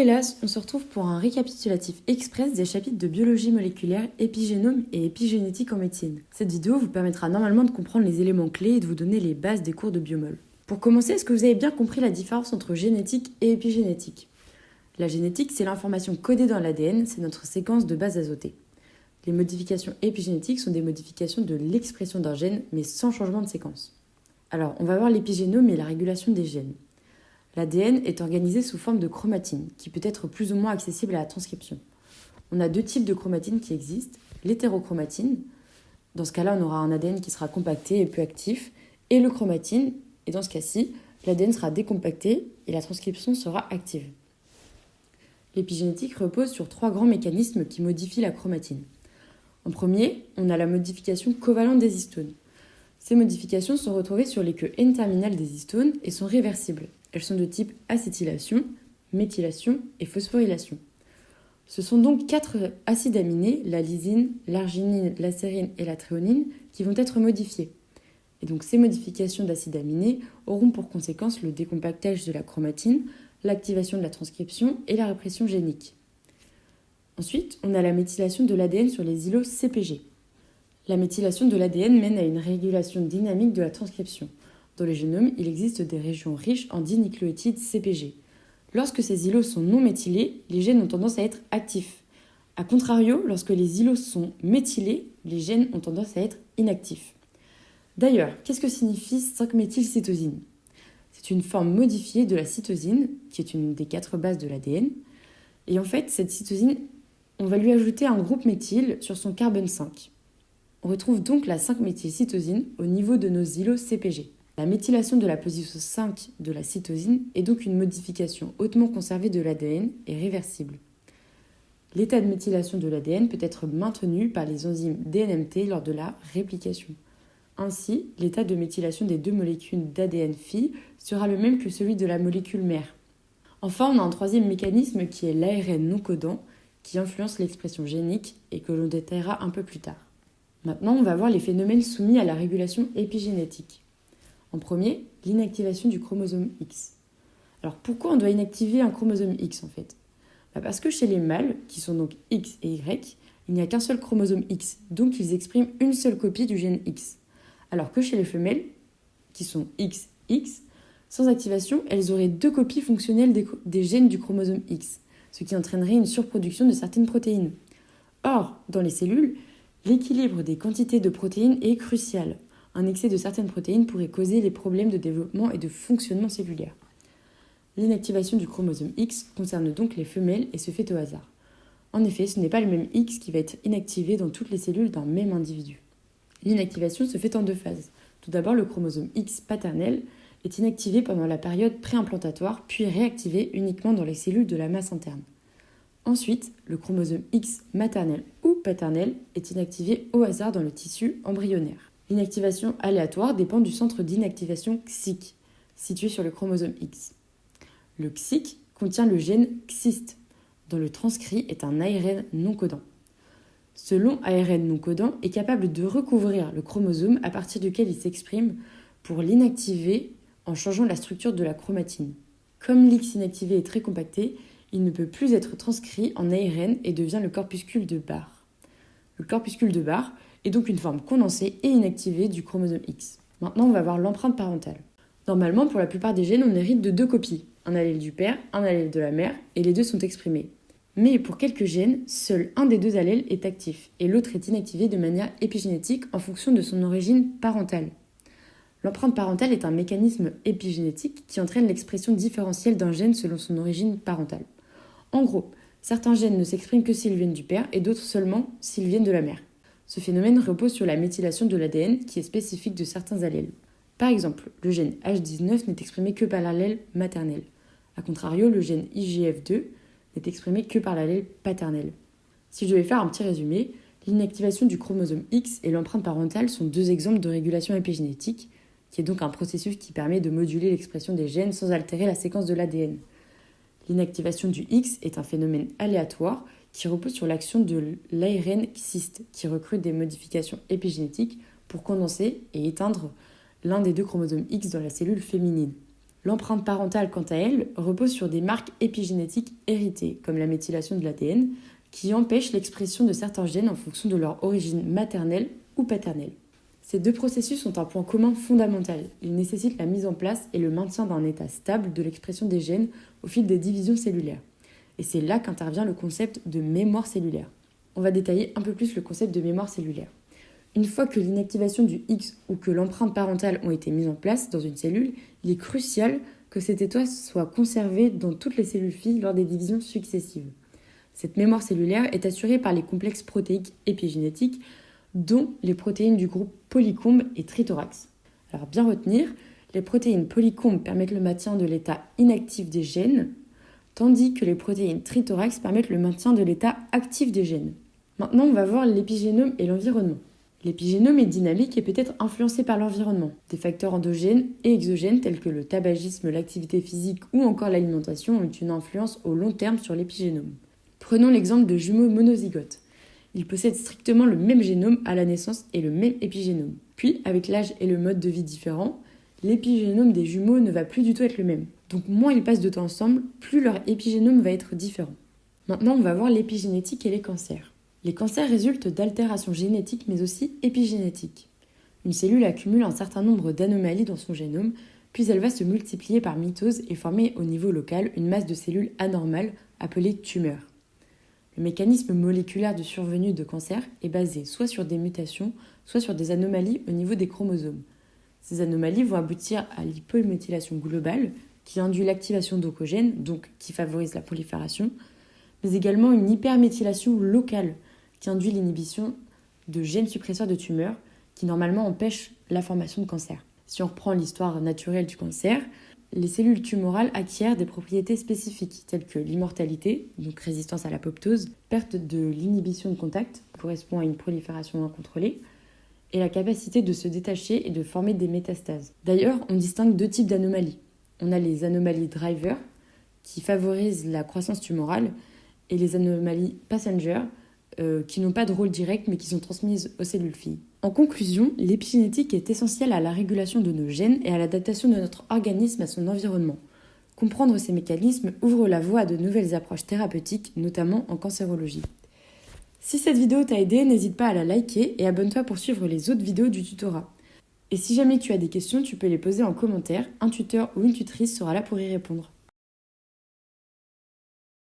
hélas, on se retrouve pour un récapitulatif express des chapitres de biologie moléculaire, épigénome et épigénétique en médecine. Cette vidéo vous permettra normalement de comprendre les éléments clés et de vous donner les bases des cours de biomol. Pour commencer, est-ce que vous avez bien compris la différence entre génétique et épigénétique ? La génétique, c'est l'information codée dans l'ADN, c'est notre séquence de bases azotées. Les modifications épigénétiques sont des modifications de l'expression d'un gène, mais sans changement de séquence. Alors, on va voir l'épigénome et la régulation des gènes. L'ADN est organisé sous forme de chromatine, qui peut être plus ou moins accessible à la transcription. On a deux types de chromatine qui existent, l'hétérochromatine, dans ce cas-là on aura un ADN qui sera compacté et peu actif, et le chromatine, et dans ce cas-ci, l'ADN sera décompacté et la transcription sera active. L'épigénétique repose sur trois grands mécanismes qui modifient la chromatine. En premier, on a la modification covalente des histones. Ces modifications sont retrouvées sur les queues N-terminales des histones et sont réversibles. Elles sont de type acétylation, méthylation et phosphorylation. Ce sont donc 4 acides aminés, la lysine, l'arginine, la sérine et la thréonine, qui vont être modifiés. Et donc ces modifications d'acides aminés auront pour conséquence le décompactage de la chromatine, l'activation de la transcription et la répression génique. Ensuite, on a la méthylation de l'ADN sur les îlots CpG. La méthylation de l'ADN mène à une régulation dynamique de la transcription. Dans le génome, il existe des régions riches en dinucléotides CpG. Lorsque ces îlots sont non méthylés, les gènes ont tendance à être actifs. A contrario, lorsque les îlots sont méthylés, les gènes ont tendance à être inactifs. D'ailleurs, qu'est-ce que signifie 5-méthylcytosine ? C'est une forme modifiée de la cytosine, qui est une des 4 bases de l'ADN. Et en fait, cette cytosine, on va lui ajouter un groupe méthyle sur son carbone 5. On retrouve donc la 5-méthylcytosine au niveau de nos îlots CpG. La méthylation de la position 5 de la cytosine est donc une modification hautement conservée de l'ADN et réversible. L'état de méthylation de l'ADN peut être maintenu par les enzymes DNMT lors de la réplication. Ainsi, l'état de méthylation des deux molécules d'ADN filles sera le même que celui de la molécule mère. Enfin, on a un troisième mécanisme qui est l'ARN non codant, qui influence l'expression génique et que l'on détaillera un peu plus tard. Maintenant, on va voir les phénomènes soumis à la régulation épigénétique. En premier, l'inactivation du chromosome X. Alors pourquoi on doit inactiver un chromosome X en fait ? Parce que chez les mâles, qui sont donc X et Y, il n'y a qu'un seul chromosome X, donc ils expriment une seule copie du gène X. Alors que chez les femelles, qui sont XX, sans activation, elles auraient 2 copies fonctionnelles des gènes du chromosome X, ce qui entraînerait une surproduction de certaines protéines. Or, dans les cellules, l'équilibre des quantités de protéines est crucial. Un excès de certaines protéines pourrait causer des problèmes de développement et de fonctionnement cellulaire. L'inactivation du chromosome X concerne donc les femelles et se fait au hasard. En effet, ce n'est pas le même X qui va être inactivé dans toutes les cellules d'un même individu. L'inactivation se fait en 2 phases. Tout d'abord, le chromosome X paternel est inactivé pendant la période préimplantatoire, puis réactivé uniquement dans les cellules de la masse interne. Ensuite, le chromosome X maternel ou paternel est inactivé au hasard dans le tissu embryonnaire. L'inactivation aléatoire dépend du centre d'inactivation XIC, situé sur le chromosome X. Le XIC contient le gène XIST, dont le transcrit est un ARN non codant. Ce long ARN non codant est capable de recouvrir le chromosome à partir duquel il s'exprime pour l'inactiver en changeant la structure de la chromatine. Comme l'X inactivé est très compacté, il ne peut plus être transcrit en ARN et devient le corpuscule de Barr. Le corpuscule de Barr est donc une forme condensée et inactivée du chromosome X. Maintenant, on va voir l'empreinte parentale. Normalement, pour la plupart des gènes, on hérite de 2 copies, un allèle du père, un allèle de la mère, et les 2 sont exprimés. Mais pour quelques gènes, seul un des 2 allèles est actif, et l'autre est inactivé de manière épigénétique en fonction de son origine parentale. L'empreinte parentale est un mécanisme épigénétique qui entraîne l'expression différentielle d'un gène selon son origine parentale. En gros, certains gènes ne s'expriment que s'ils viennent du père, et d'autres seulement s'ils viennent de la mère. Ce phénomène repose sur la méthylation de l'ADN qui est spécifique de certains allèles. Par exemple, le gène H19 n'est exprimé que par l'allèle maternel. A contrario, le gène IGF2 n'est exprimé que par l'allèle paternel. Si je devais faire un petit résumé, l'inactivation du chromosome X et l'empreinte parentale sont 2 exemples de régulation épigénétique, qui est donc un processus qui permet de moduler l'expression des gènes sans altérer la séquence de l'ADN. L'inactivation du X est un phénomène aléatoire qui repose sur l'action de l'ARN XIST, qui recrute des modifications épigénétiques pour condenser et éteindre l'un des 2 chromosomes X dans la cellule féminine. L'empreinte parentale, quant à elle, repose sur des marques épigénétiques héritées, comme la méthylation de l'ADN, qui empêchent l'expression de certains gènes en fonction de leur origine maternelle ou paternelle. Ces deux processus ont un point commun fondamental. Ils nécessitent la mise en place et le maintien d'un état stable de l'expression des gènes au fil des divisions cellulaires. Et c'est là qu'intervient le concept de mémoire cellulaire. On va détailler un peu plus le concept de mémoire cellulaire. Une fois que l'inactivation du X ou que l'empreinte parentale ont été mises en place dans une cellule, il est crucial que cet état soit conservé dans toutes les cellules filles lors des divisions successives. Cette mémoire cellulaire est assurée par les complexes protéiques épigénétiques, dont les protéines du groupe polycombe et trithorax. Alors bien retenir, les protéines polycombes permettent le maintien de l'état inactif des gènes, tandis que les protéines trithorax permettent le maintien de l'état actif des gènes. Maintenant, on va voir l'épigénome et l'environnement. L'épigénome est dynamique et peut être influencé par l'environnement. Des facteurs endogènes et exogènes tels que le tabagisme, l'activité physique ou encore l'alimentation ont une influence au long terme sur l'épigénome. Prenons l'exemple de jumeaux monozygotes. Ils possèdent strictement le même génome à la naissance et le même épigénome. Puis, avec l'âge et le mode de vie différents, l'épigénome des jumeaux ne va plus du tout être le même. Donc moins ils passent de temps ensemble, plus leur épigénome va être différent. Maintenant, on va voir l'épigénétique et les cancers. Les cancers résultent d'altérations génétiques mais aussi épigénétiques. Une cellule accumule un certain nombre d'anomalies dans son génome, puis elle va se multiplier par mitose et former au niveau local une masse de cellules anormales appelée tumeur. Le mécanisme moléculaire de survenue de cancer est basé soit sur des mutations, soit sur des anomalies au niveau des chromosomes. Ces anomalies vont aboutir à l'hypométhylation globale, qui induit l'activation d'oncogènes, donc qui favorise la prolifération, mais également une hyperméthylation locale, qui induit l'inhibition de gènes suppresseurs de tumeurs, qui normalement empêchent la formation de cancer. Si on reprend l'histoire naturelle du cancer, les cellules tumorales acquièrent des propriétés spécifiques, telles que l'immortalité, donc résistance à l'apoptose, perte de l'inhibition de contact, qui correspond à une prolifération incontrôlée, et la capacité de se détacher et de former des métastases. D'ailleurs, on distingue deux types d'anomalies. On a les anomalies driver, qui favorisent la croissance tumorale, et les anomalies passenger, qui n'ont pas de rôle direct mais qui sont transmises aux cellules filles. En conclusion, l'épigénétique est essentielle à la régulation de nos gènes et à l'adaptation de notre organisme à son environnement. Comprendre ces mécanismes ouvre la voie à de nouvelles approches thérapeutiques, notamment en cancérologie. Si cette vidéo t'a aidé, n'hésite pas à la liker et abonne-toi pour suivre les autres vidéos du tutorat. Et si jamais tu as des questions, tu peux les poser en commentaire, un tuteur ou une tutrice sera là pour y répondre.